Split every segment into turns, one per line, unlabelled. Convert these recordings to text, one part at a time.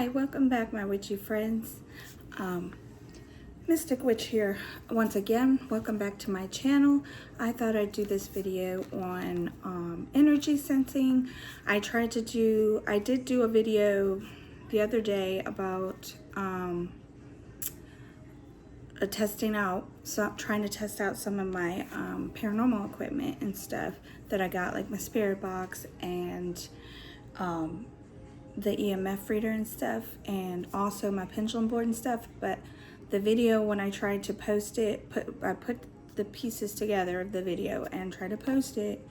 Hi, welcome back, my witchy friends. Mystic Witch here once again. Welcome back to my channel. I thought I'd do this video on energy sensing. I did do a video the other day about trying to test out some of my paranormal equipment and stuff that I got, like my spirit box and the EMF reader and stuff, and also my pendulum board and stuff. But the video, when I tried to post it, I put the pieces together of the video and tried to post it,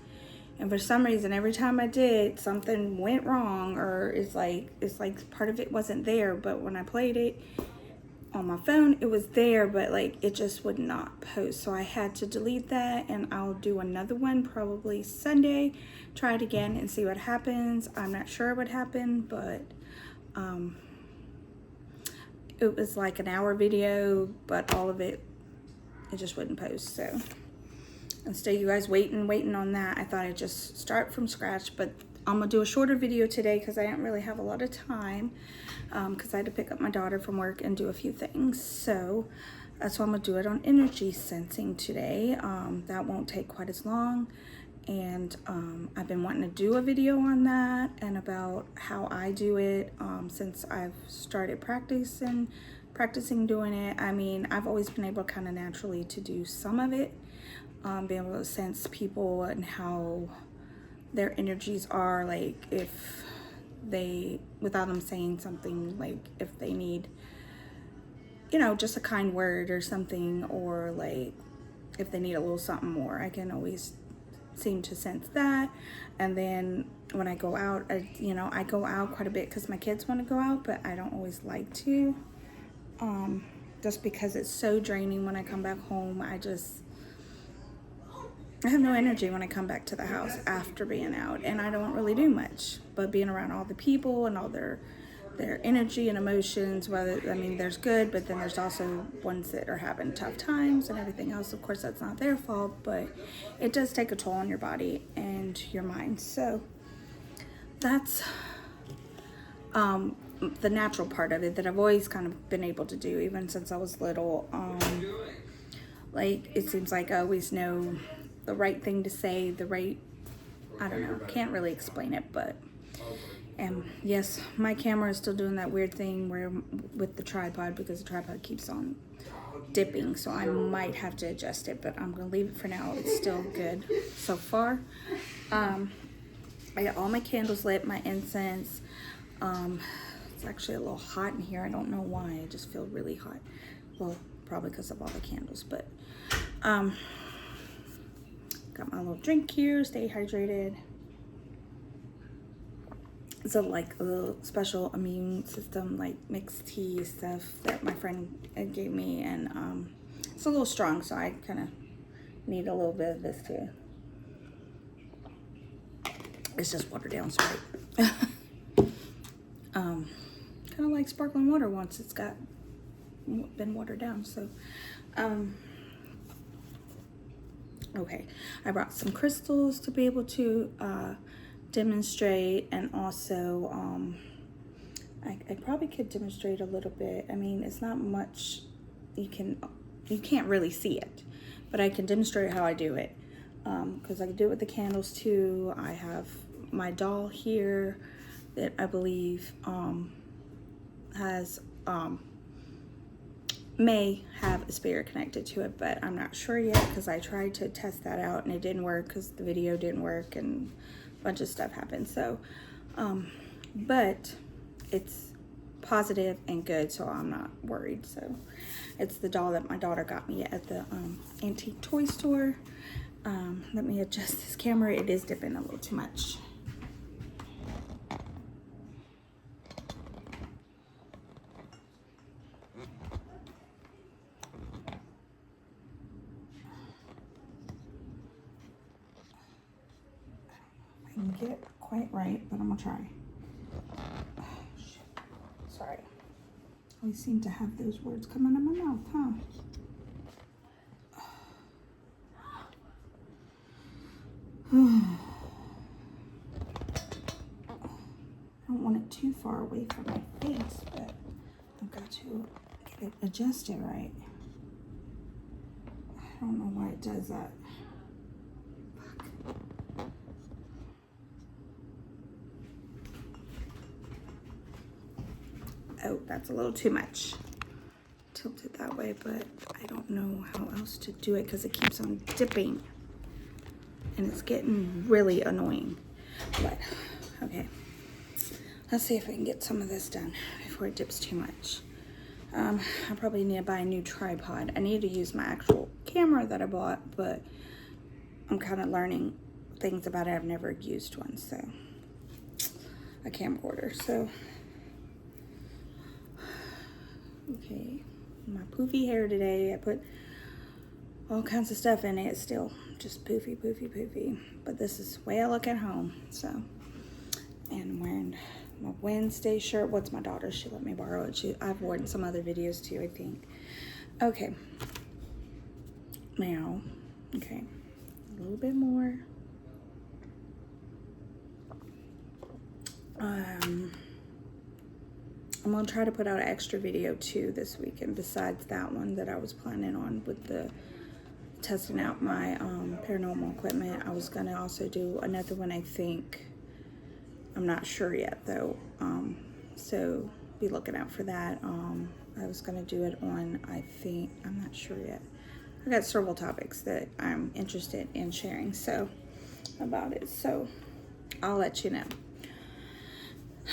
and for some reason every time I did, something went wrong, or it's like part of it wasn't there. But when I played it on my phone, it was there, but like it just would not post. So I had to delete that, and I'll do another one probably Sunday, try it again and see what happens. I'm not sure what happened, but it was like an hour video, but all of it just wouldn't post. So instead of you guys waiting on that, I thought I'd just start from scratch. But I'm gonna do a shorter video today because I didn't really have a lot of time, because I had to pick up my daughter from work and do a few things. So that's why I'm gonna do it on energy sensing today. That won't take quite as long. And I've been wanting to do a video on that and about how I do it since I've started practicing doing it. I mean, I've always been able kind of naturally to do some of it, being able to sense people and how their energies are, like if they, without them saying something, like if they need, you know, just a kind word or something, or like if they need a little something more, I can always seem to sense that. And then when I go out, I go out quite a bit because my kids want to go out, but I don't always like to, just because it's so draining when I come back home. I have no energy when I come back to the house after being out, and I don't really do much but being around all the people and all their energy and emotions. Whether, I mean, there's good, but then there's also ones that are having tough times and everything else. Of course, that's not their fault, but it does take a toll on your body and your mind. So that's the natural part of it that I've always kind of been able to do, even since I was little. Like, it seems like I always know the right thing to say, I don't know, can't really explain it, but and yes, my camera is still doing that weird thing where with the tripod, because the tripod keeps on dipping, so I might have to adjust it, but I'm gonna leave it for now. It's still good so far. I got all my candles lit, my incense. It's actually a little hot in here. I don't know why. I just feel really hot. Well, probably because of all the candles, but got my little drink here, stay hydrated. It's like a little special immune system, like mixed tea stuff that my friend gave me, and it's a little strong, so I kind of need a little bit of this too. It's just watered down Sprite. Kind of like sparkling water once it's been watered down. So okay, I brought some crystals to be able to demonstrate, and also I probably could demonstrate a little bit. I mean, it's not much, you can't really see it, but I can demonstrate how I do it, because I can do it with the candles too. I have my doll here that I believe has may have a spirit connected to it, but I'm not sure yet because I tried to test that out and it didn't work because the video didn't work and a bunch of stuff happened. So but it's positive and good, so I'm not worried. So it's the doll that my daughter got me at the antique toy store. Let me adjust this camera. It is dipping a little too much. I can get it quite right, but I'm gonna try. Oh, shit. Sorry. I always seem to have those words come out of my mouth, huh? I don't want it too far away from my face, but I've got to get it adjusted right. I don't know why it does that. Oh, that's a little too much. Tilt it that way, but I don't know how else to do it because it keeps on dipping. And it's getting really annoying. But, okay. Let's see if I can get some of this done before it dips too much. I probably need to buy a new tripod. I need to use my actual camera that I bought, but I'm kind of learning things about it. I've never used one, so a camcorder. So, okay, my poofy hair today. I put all kinds of stuff in it. It's still just poofy, poofy, poofy. But this is the way I look at home. So, and I'm wearing my Wednesday shirt. What's my daughter's? She let me borrow it. I've worn some other videos too, I think. Okay. Now, okay, a little bit more. I'm gonna try to put out an extra video too this weekend besides that one that I was planning on with the testing out my paranormal equipment. I was gonna also do another one, I think. I'm not sure yet though, so be looking out for that. I was gonna do it on, I think, I'm not sure yet. I got several topics that I'm interested in sharing about it, so I'll let you know.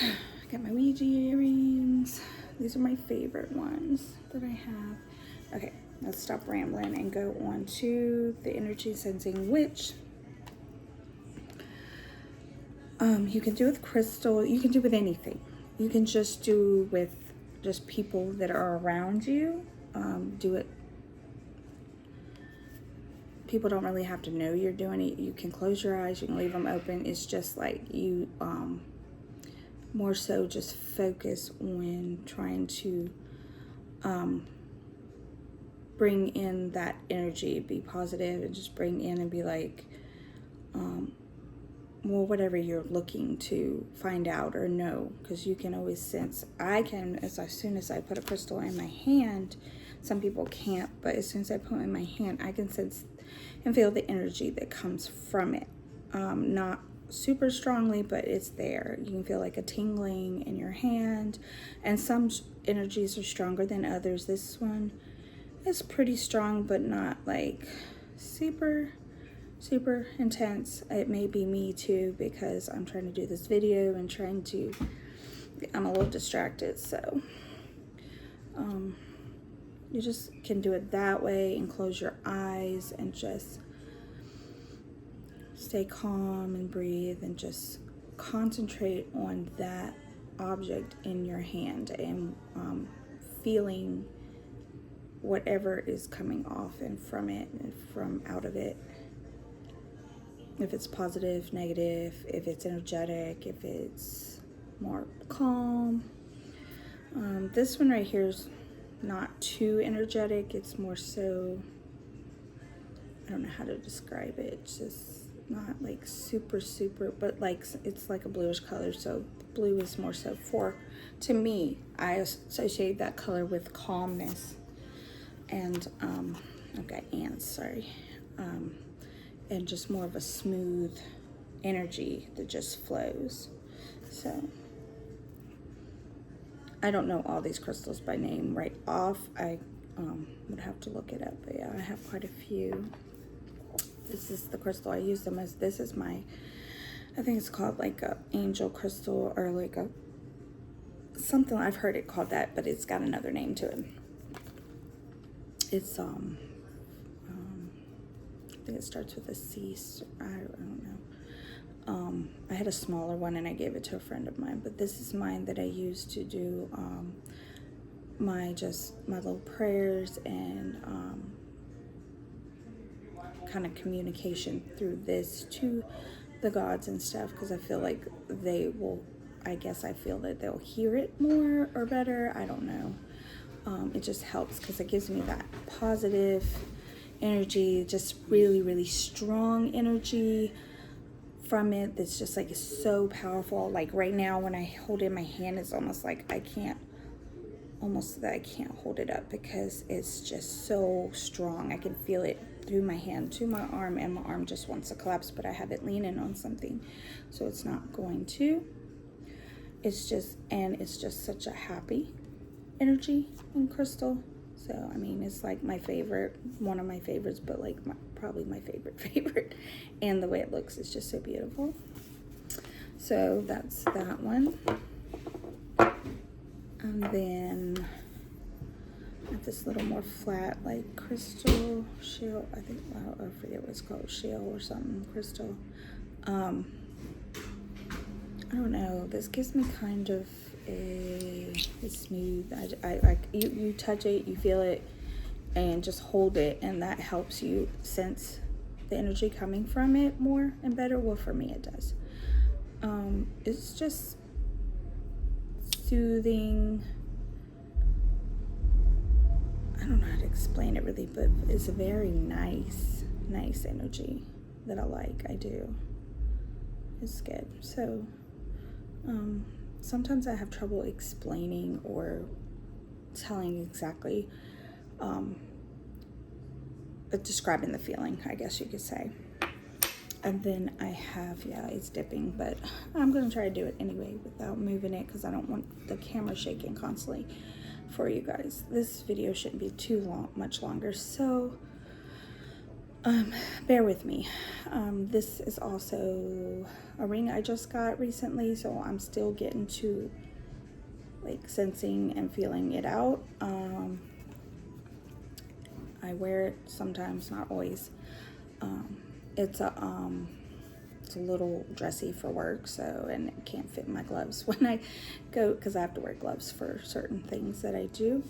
I got my Ouija earrings. These are my favorite ones that I have. Okay, let's stop rambling and go on to the energy sensing, which you can do with crystal. You can do with anything. You can just do with just people that are around you. Do it. People don't really have to know you're doing it. You can close your eyes. You can leave them open. It's just like you more so just focus on trying to bring in that energy, be positive, and just bring in and be like, well, whatever you're looking to find out or know, because you can always sense. I can, as soon as I put a crystal in my hand, some people can't, but as soon as I put it in my hand, I can sense and feel the energy that comes from it. Not super strongly, but it's there. You can feel like a tingling in your hand, and some energies are stronger than others. This one is pretty strong, but not like super intense. It may be me too, because I'm trying to do this video and I'm a little distracted, so you just can do it that way and close your eyes and just stay calm and breathe and just concentrate on that object in your hand and feeling whatever is coming off and from it and from out of it. If it's positive, negative, if it's energetic, if it's more calm. This one right here is not too energetic. It's more so, I don't know how to describe it. It's just not like super, but like it's like a bluish color. So blue is more so to me, I associate that color with calmness. And I've got ants, sorry. And just more of a smooth energy that just flows. So I don't know all these crystals by name right off. I would have to look it up, but yeah, I have quite a few. This is the crystal I use them as. This is my, I think it's called like a angel crystal, or like a something. I've heard it called that, but it's got another name to it. It's I think it starts with a C. I don't know. I had a smaller one and I gave it to a friend of mine, but this is mine that I use to do my little prayers and kind of communication through this to the gods and stuff, because I feel like they will, I guess I feel that they'll hear it more or better. I don't know. It just helps because it gives me that positive energy, just really strong energy from it that's just like so powerful. Like right now when I hold it in my hand, it's almost like I can't hold it up because it's just so strong. I can feel it through my hand to my arm, and my arm just wants to collapse, but I have it leaning on something, so it's not going to. It's just such a happy energy in crystal. So I mean, it's like my favorite, one of my favorites, but like probably my favorite. And the way it looks is just so beautiful. So that's that one. And then I have this little more flat, like crystal shell. I think, I forget what it's called, shell or something, crystal. I don't know. This gives me kind of a smooth. You touch it, you feel it, and just hold it, and that helps you sense the energy coming from it more and better. Well, for me, it does. It's just soothing. I don't know how to explain it really, but it's a very nice energy that I like. I do. It's good. So sometimes I have trouble explaining or telling exactly, describing the feeling, I guess you could say. And then I have, yeah, it's dipping, but I'm going to try to do it anyway without moving it because I don't want the camera shaking constantly for you guys. This video shouldn't be too much longer, so bear with me. This is also a ring I just got recently, so I'm still getting to like sensing and feeling it out. I wear it sometimes, not always. It's a little dressy for work, so, and it can't fit my gloves when I go, because I have to wear gloves for certain things that I do.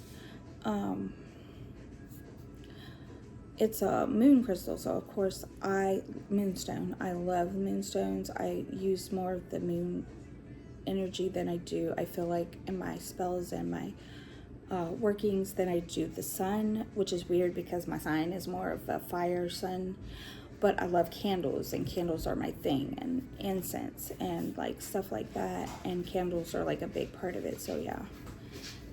It's a moon crystal, so of course moonstone. I love moonstones. I use more of the moon energy than I do, I feel like, in my spells and my workings than I do the sun, which is weird because my sign is more of a fire sun. But I love candles, and candles are my thing, and incense and like stuff like that, and candles are like a big part of it. So yeah,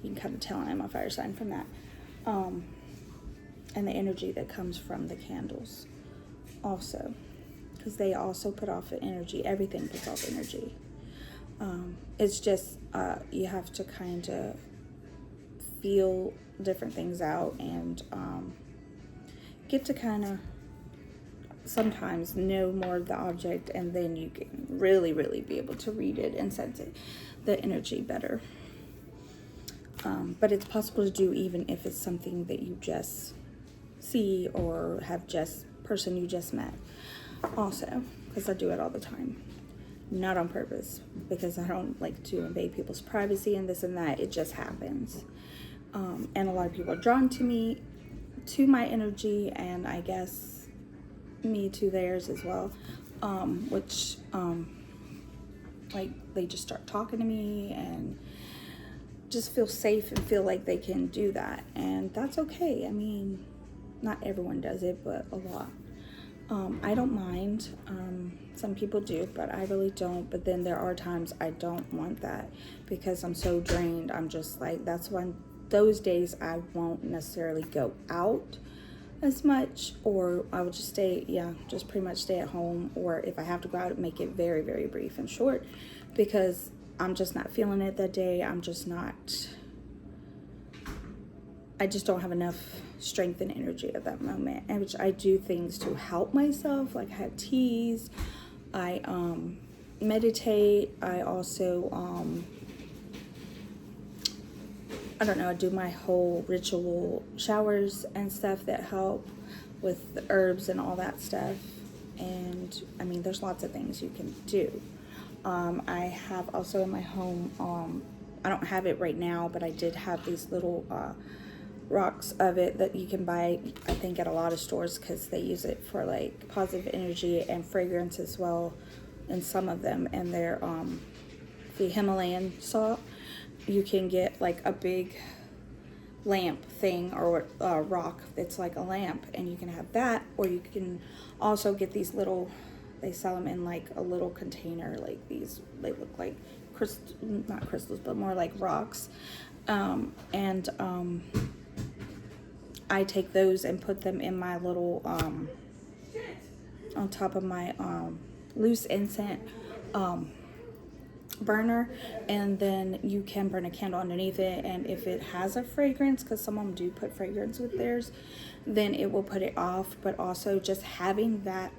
you can kind of tell I'm a fire sign from that. And the energy that comes from the candles also, because they also put off energy. Everything puts off energy. It's just you have to kind of feel different things out, and get to kind of sometimes know more of the object, and then you can really be able to read it and sense it, the energy better. But it's possible to do even if it's something that you just see or have just person you just met also, because I do it all the time, not on purpose, because I don't like to invade people's privacy and this and that. It just happens. And a lot of people are drawn to me, to my energy, and I guess me to theirs as well, which like they just start talking to me and just feel safe and feel like they can do that, and that's okay. I mean, not everyone does it, but a lot. I don't mind. Some people do, but I really don't. But then there are times I don't want that because I'm so drained. I'm just like, that's when those days I won't necessarily go out as much, or I would just just pretty much stay at home, or if I have to go out, make it very brief and short, because I'm just not feeling it that day. I just don't have enough strength and energy at that moment, and which I do things to help myself, like I have teas, I meditate, I also I don't know, I do my whole ritual showers and stuff that help with the herbs and all that stuff. And I mean, there's lots of things you can do. I have also in my home, I don't have it right now, but I did have these little rocks of it that you can buy, I think, at a lot of stores, because they use it for like positive energy and fragrance as well in some of them. And they're the Himalayan salt. You can get like a big lamp thing, or rock that's like a lamp, and you can have that, or you can also get these little they sell them in like a little container, like these, they look like not crystals, but more like rocks. I take those and put them in my little, on top of my loose incense burner, and then you can burn a candle underneath it, and if it has a fragrance, because some of them do put fragrance with theirs, then it will put it off. But also just having that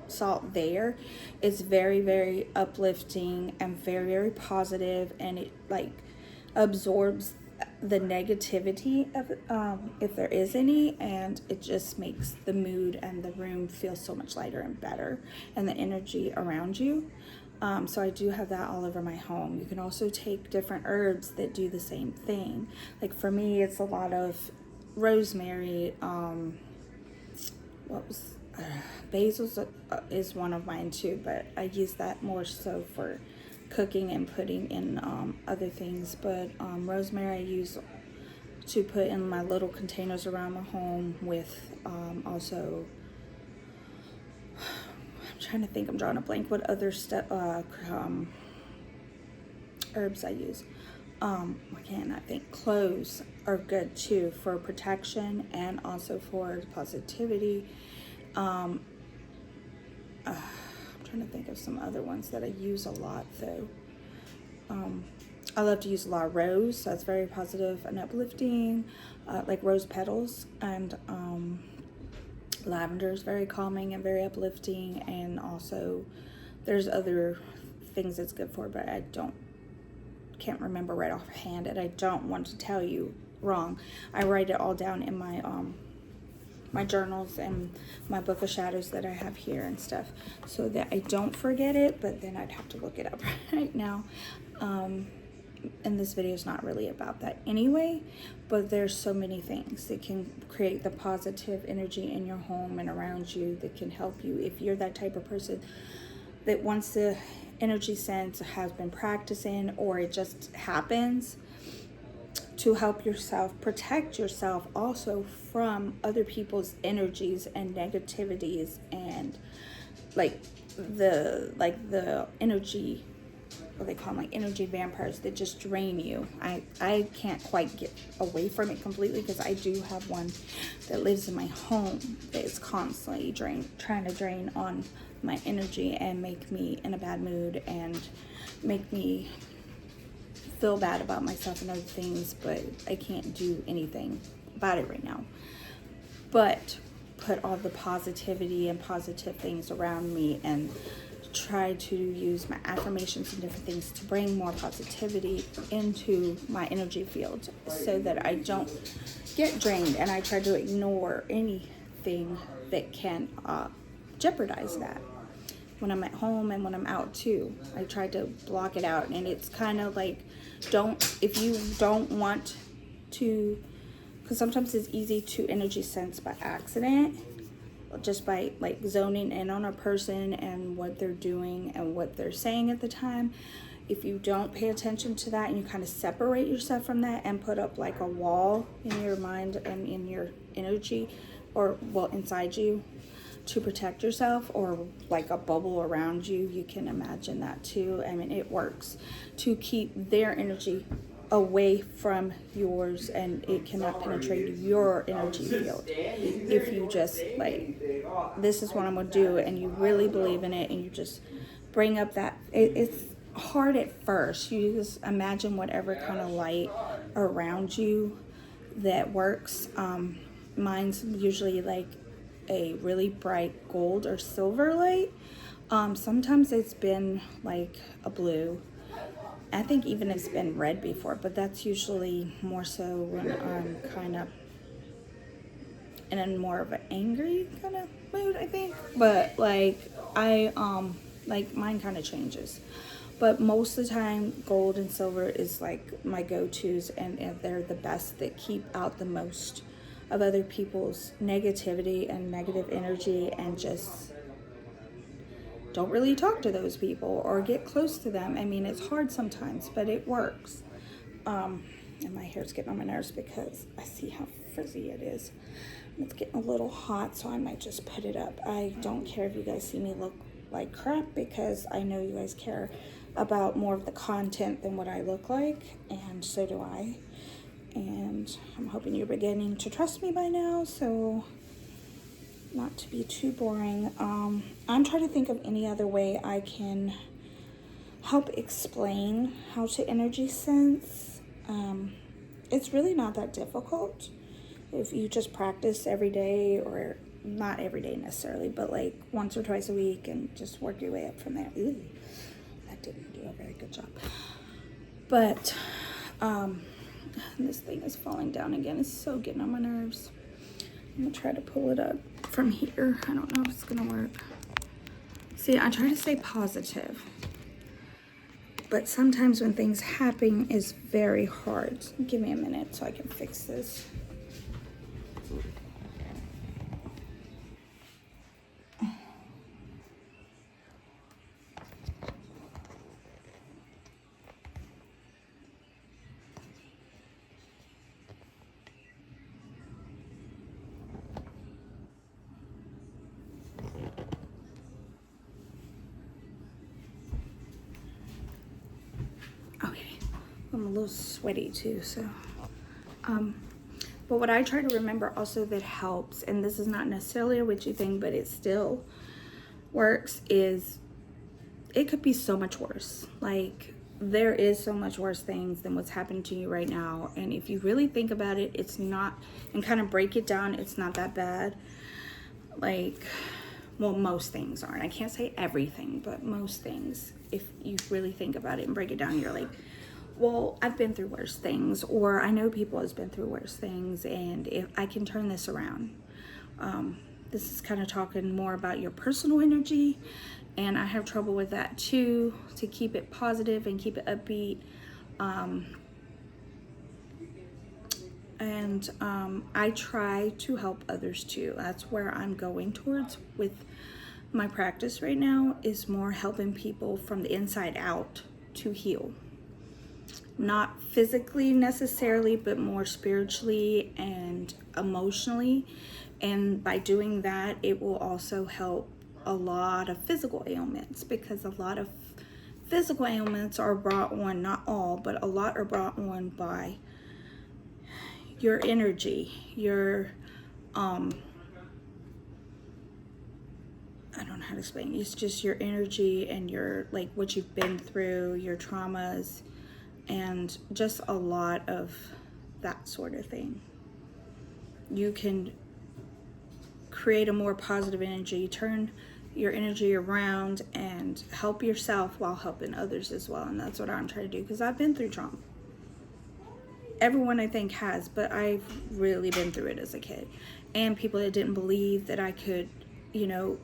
salt there is very, very uplifting and very, very positive, and it like absorbs the negativity of if there is any, and it just makes the mood and the room feel so much lighter and better, and the energy around you. So I do have that all over my home. You can also take different herbs that do the same thing. Like for me, it's a lot of rosemary. Basil is one of mine too, but I use that more so for cooking and putting in other things. But rosemary I use to put in my little containers around my home, with also, I'm trying to think, I'm drawing a blank what other herbs I use. I cannot think. Cloves are good too for protection and also for positivity. I'm trying to think of some other ones that I use a lot though. I love to use a lot of rose. That's very positive and uplifting, like rose petals, and lavender is very calming and very uplifting. And also there's other things it's good for, but I can't remember right offhand, and I don't want to tell you wrong. I write it all down in my my journals and my book of shadows that I have here and stuff, so that I don't forget it, but then I'd have to look it up right now. And this video is not really about that anyway, but there's so many things that can create the positive energy in your home and around you that can help you. If you're that type of person that once the energy sense has been practicing, or it just happens, to help yourself protect yourself also from other people's energies and negativities, and like the energy, what they call them, like energy vampires that just drain you. I can't quite get away from it completely, because I do have one that lives in my home that is constantly trying to drain on my energy and make me in a bad mood and make me feel bad about myself and other things, but I can't do anything about it right now. But put all the positivity and positive things around me, and try to use my affirmations and different things to bring more positivity into my energy field, so that I don't get drained, and I try to ignore anything that can jeopardize that. When I'm at home and when I'm out too, I try to block it out. And it's kind of like, if you don't want to, because sometimes it's easy to energy sense by accident, just by like zoning in on a person and what they're doing and what they're saying at the time. If you don't pay attention to that, and you kind of separate yourself from that and put up like a wall in your mind and in your energy, or well, inside you, to protect yourself, or like a bubble around you, you can imagine that too. I mean, it works to keep their energy away from yours, and it cannot penetrate your energy field. If you just like, this is what I'm gonna do, and you really believe in it, and you just bring up that, it's hard at first. You just imagine whatever kind of light around you that works. Mine's usually like a really bright gold or silver light. Sometimes it's been like a blue. I think even it's been red before, but that's usually more so when I'm kind of in a more of an angry kind of mood, I think. But like like mine kind of changes. But most of the time, gold and silver is like my go-tos, and they're the best that keep out the most of other people's negativity and negative energy, and just don't really talk to those people or get close to them. I mean, it's hard sometimes, but it works. And my hair's getting on my nerves because I see how frizzy it is. It's getting a little hot, so I might just put it up. I don't care if you guys see me look like crap, because I know you guys care about more of the content than what I look like, and so do I. And I'm hoping you're beginning to trust me by now, so not to be too boring. I'm trying to think of any other way I can help explain how to energy sense. It's really not that difficult if you just practice every day, or not every day necessarily, but like once or twice a week, and just work your way up from there. Ooh, that didn't do a very good job. But this thing is falling down again. It's so getting on my nerves. I'm gonna try to pull it up from here. I don't know if it's gonna work. See, I try to stay positive, but sometimes when things happen, it's very hard. Give me a minute so I can fix this. Okay, I'm a little sweaty too, so but what I try to remember also that helps, and this is not necessarily a witchy thing, but it still works, is it could be so much worse. Like, there is so much worse things than what's happening to you right now, and if you really think about it, it's not, and kind of break it down, it's not that bad. Like, well, most things aren't. I can't say everything, but most things, if you really think about it and break it down, you're like, well, I've been through worse things, or I know people has been through worse things, and if I can turn this around. This is kind of talking more about your personal energy, and I have trouble with that too, to keep it positive and keep it upbeat. I try to help others too. That's where I'm going towards with my practice right now, is more helping people from the inside out to heal. Not physically necessarily, but more spiritually and emotionally. And by doing that, it will also help a lot of physical ailments, because a lot of physical ailments are brought on, not all, but a lot are brought on by your energy, your I don't know how to explain it. It's just your energy and your, like, what you've been through, your traumas, and just a lot of that sort of thing. You can create a more positive energy, turn your energy around, and help yourself while helping others as well. And that's what I'm trying to do, because I've been through trauma. Everyone, I think, has, but I've really been through it as a kid. And people that didn't believe that I could, you know,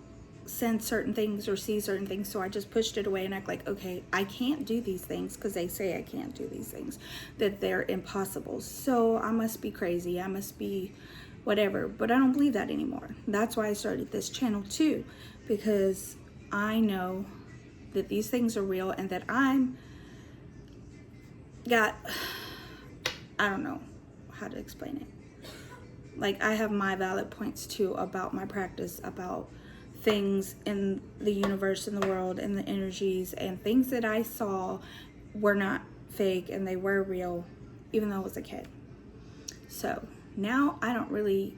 sense certain things or see certain things, so I just pushed it away and act like, okay, I can't do these things because they say I can't do these things, that they're impossible, so I must be crazy, I must be whatever. But I don't believe that anymore. That's why I started this channel too, because I know that these things are real, and that I don't know how to explain it. Like, I have my valid points too about my practice, about things in the universe, in the world, and the energies, and things that I saw were not fake and they were real, even though I was a kid. So now I don't really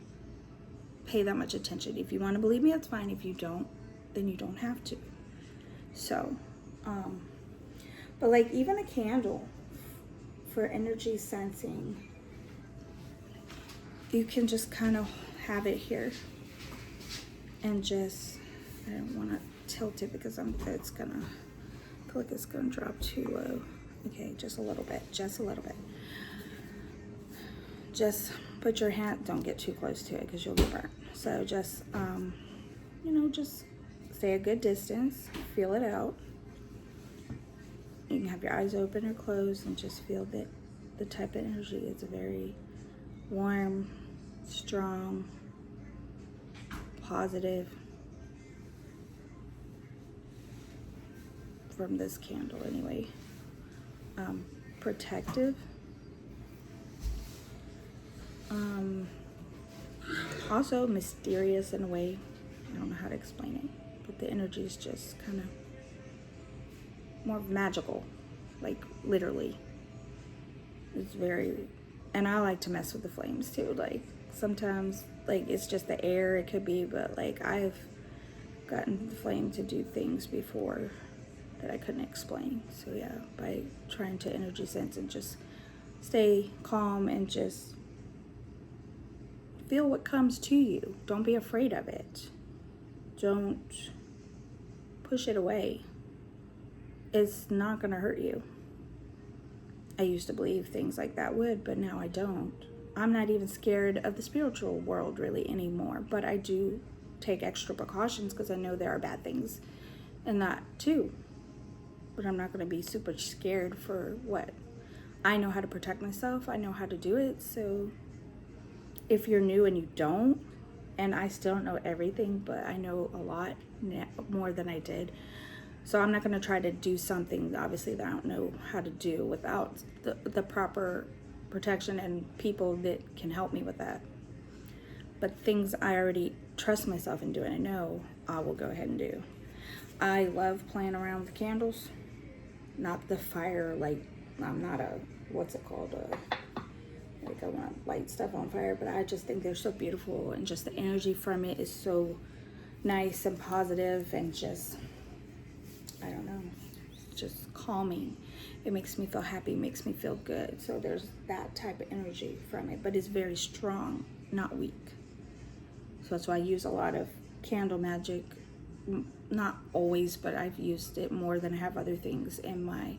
pay that much attention. If you want to believe me, that's fine. If you don't, then you don't have to. So but like, even a candle for energy sensing, you can just kind of have it here, and just, I don't want to tilt it because it's gonna, I feel like it's gonna drop too low. Okay, just a little bit, just a little bit. Just put your hand, don't get too close to it because you'll get burnt. So just, you know, just stay a good distance, feel it out. You can have your eyes open or closed and just feel that the type of energy is very warm, strong, positive from this candle anyway. Protective. Also mysterious in a way. I don't know how to explain it. but the energy is just kind of more magical, like literally. It's very, and I like to mess with the flames too. Like sometimes, like it's just the air, it could be, but like I've gotten the flame to do things before that I couldn't explain. So yeah, by trying to energy sense and just stay calm and just feel what comes to you. Don't be afraid of it. Don't push it away. It's not gonna hurt you. I used to believe things like that would, but now I don't. I'm not even scared of the spiritual world really anymore, but I do take extra precautions because I know there are bad things in that too. But I'm not going to be super scared for what? I know how to protect myself. I know how to do it. So if you're new and you don't, and I still don't know everything, but I know a lot more than I did. So I'm not going to try to do something, obviously, that I don't know how to do without the proper protection and people that can help me with that. But things I already trust myself in doing, I know I will go ahead and do. I love playing around with candles. Not the fire, like, I'm not a, what's it called? Like I want to light stuff on fire, but I just think they're so beautiful, and just the energy from it is so nice and positive and just, I don't know, just calming. It makes me feel happy, makes me feel good. So there's that type of energy from it, but it's very strong, not weak. So that's why I use a lot of candle magic. Not always, but I've used it more than I have other things in my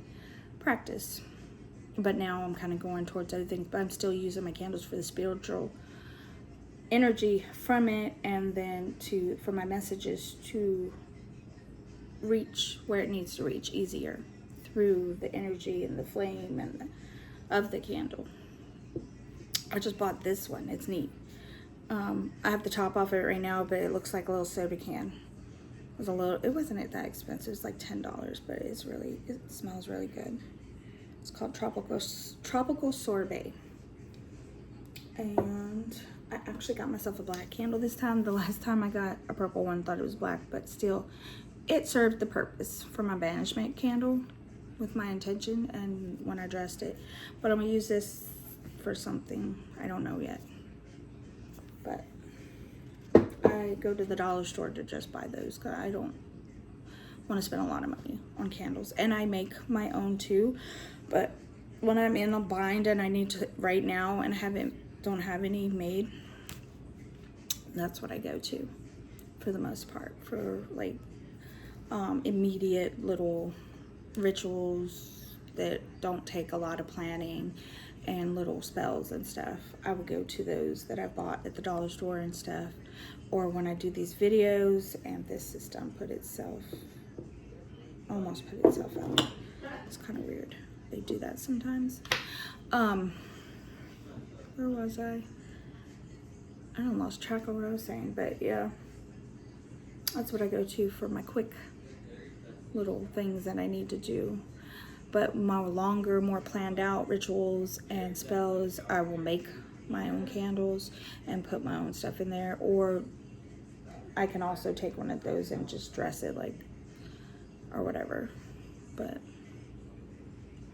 practice. But now I'm kind of going towards other things, but I'm still using my candles for the spiritual energy from it, and then for my messages to reach where it needs to reach easier through the energy and the flame and of the candle. I just bought this one. It's neat. I have the top off it right now, but it looks like a little soda can. It wasn't that expensive. It's like $10, but it smells really good. It's called Tropical Sorbet. And I actually got myself a black candle this time. The last time I got a purple one, thought it was black, but still, it served the purpose for my banishment candle with my intention and when I dressed it. But I'm gonna use this for something. I don't know yet. But I go to the dollar store to just buy those because I don't want to spend a lot of money on candles. And I make my own too. But when I'm in a bind and I need to right now and don't have any made, that's what I go to for the most part. For like immediate little rituals that don't take a lot of planning and little spells and stuff, I would go to those that I bought at the dollar store and stuff. Or when I do these videos and this system almost put itself out. It's kind of weird. They do that sometimes. Where was I? I don't lost track of what I was saying, but yeah, that's what I go to for my quick little things that I need to do. But my longer, more planned out rituals and spells, I will make my own candles and put my own stuff in there. Or I can also take one of those and just dress it like, or whatever. But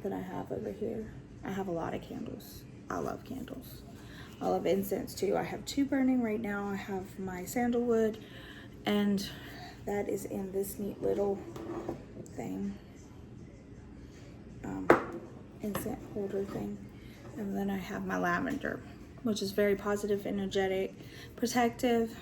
that I have over here, I have a lot of candles. I love candles. I love incense too. I have 2 burning right now. I have my sandalwood, and that is in this neat little thing. Incense holder thing. And then I have my lavender, which is very positive, energetic, protective,